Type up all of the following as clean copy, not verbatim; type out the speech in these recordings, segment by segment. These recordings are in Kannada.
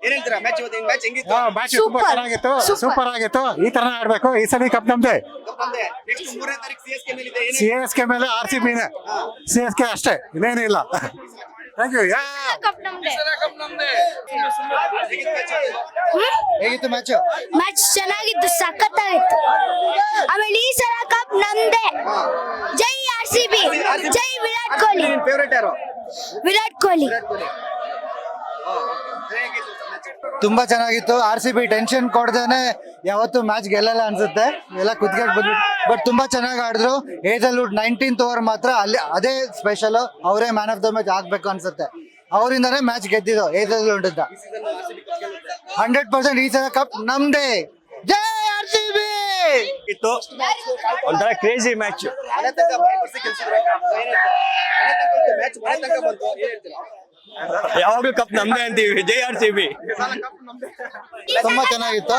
ಏನ್ ಹೇಳ್ತೀರಾ ಮ್ಯಾಚ್ ಇವತ್ತಿನ ಮ್ಯಾಚ್ ಹೆಂಗಿತ್ತು? ಮ್ಯಾಚ್ ತುಂಬಾ ಚೆನ್ನಾಗಿತ್ತು, ಸೂಪರ್ ಆಗಿತ್ತು. ಈ ತರ ಆಡ್ಬೇಕು. ಈ ಸಲ ಕಪ್ ನಮ್ದೆ. ನೆಕ್ಸ್ಟ್ 3ನೇ ತಾರೀಕು CSK ಮೇಲೆ ಇದೆ. CSK ಮೇಲೆ RCBನೇ. CSK ಅಷ್ಟೇ, ಇನ್ನೇನಿಲ್ಲ. Thank you. ಹೇಗಿತ್ತು ಮ್ಯಾಚ್? ಮ್ಯಾಚ್ ಚೆನ್ನಾಗಿತ್ತು, ಸಖತ್ತಾಗಿತ್ತು. ಆಮೇಲೆ ಈ ಸಲ ಕಪ್ ನಮ್ದೆ. ಜೈ RCB, ಜೈ ವಿರಾಟ್ ಕೊಹ್ಲಿ. ನಿನ್ ಫೇವರೇಟ್ ಯಾರು? ವಿರಾಟ್ ಕೊಹ್ಲಿ. ತುಂಬಾ ಚೆನ್ನಾಗಿತ್ತು. RCB ಟೆನ್ಷನ್ ಕೊಡ್ದೇನೆ ಯಾವತ್ತು ಮ್ಯಾಚ್ ಗೆಲ್ಲಲ್ಲ ಅನ್ಸುತ್ತೆ. ಎಲ್ಲ ಕುತ್ಕೊಂಡು ಬಂದ್ಬಿಟ್ಟು ಬಟ್ ತುಂಬಾ ಚೆನ್ನಾಗಿ ಆಡಿದ್ರು. ಏಜಲ್ವುಡ್ 19th ಓವರ್ ಮಾತ್ರ ಅಲ್ಲಿ ಅದೇ ಸ್ಪೆಷಲ್. ಅವರೇ ಮ್ಯಾನ್ ಆಫ್ ದ ಮ್ಯಾಚ್ ಆಗ್ಬೇಕು ಅನ್ಸುತ್ತೆ. ಅವರಿಂದಾನೇ ಮ್ಯಾಚ್ ಗೆದ್ದಿದ್ದು ಏಜಲ್ವುಡ್ ಅಂತ. 100% ಈ ಸಲ ಕಪ್ ನಮ್ದೇ. ಜೈ RCB. ಇತ್ತು ಒಂಥರ ಕ್ರೇಜಿ ಮ್ಯಾಚ್. ಯಾವಾಗ್ಲೂ ಕಪ್ ನಮ್ದೇ ಅಂತೀವಿ. ಜೈ RCB. ತುಂಬಾ ಚೆನ್ನಾಗಿತ್ತು.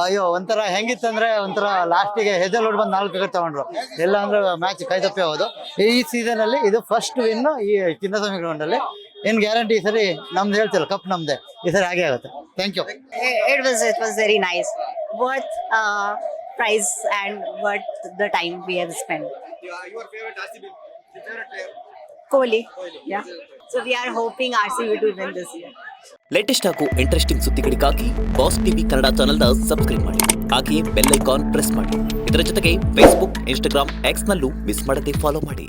ಅಯ್ಯೋ ಒಂಥರ ಹೆಂಗಿತ್ತಂದ್ರೆ ಒಂಥರ ಲಾಸ್ಟಿಗೆ ಹೆಜಲ್ವುಡ್ ಬಂದು 4 ವಿಕೆಟ್ ತಗೊಂಡ್ರು. ಎಲ್ಲ ಅಂದ್ರೆ ಮ್ಯಾಚ್ ಕೈತಪ್ಪಿ ಹೋದು. ಈ ಸೀಸನ್ ಅಲ್ಲಿ ಇದು ಫಸ್ಟ್ ವಿನ್ ಈ ಚಿನ್ನಸ್ವಾಮಿ ಗ್ರೌಂಡ್ ಅಲ್ಲಿ. ಏನ್ ಗ್ಯಾರಂಟಿ ಈ ಸರಿ ನಮ್ದು ಹೇಳ್ತಿಲ್ಲ, ಕಪ್ ನಮ್ದೆ ಈ ಸರಿ ಹಾಗೆ ಆಗುತ್ತೆ. Thank you. It was very nice. Worth price and worth the time we have spent. Your favorite RCB favorite player? Kohli. Yeah. So we are hoping RCB to win this year. Latest ಹಾಗೂ ಇಂಟ್ರೆಸ್ಟಿಂಗ್ ಸುದ್ದಿಗಳಿಗಾಗಿ ಬಾಸ್ ಟಿವಿ ಕನ್ನಡ ಚಾನೆಲ್ನ ಸಬ್ಸ್ಕ್ರೈಬ್ ಮಾಡಿ. ಹಾಗೆಯೇ ಬೆಲ್ ಐಕಾನ್ ಪ್ರೆಸ್ ಮಾಡಿ. ಇದರ ಜೊತೆಗೆ ಫೇಸ್ಬುಕ್, ಇನ್ಸ್ಟಾಗ್ರಾಮ್, ಎಕ್ಸ್ ನಲ್ಲೂ ಮಿಸ್ ಮಾಡದೆ ಫಾಲೋ ಮಾಡಿ.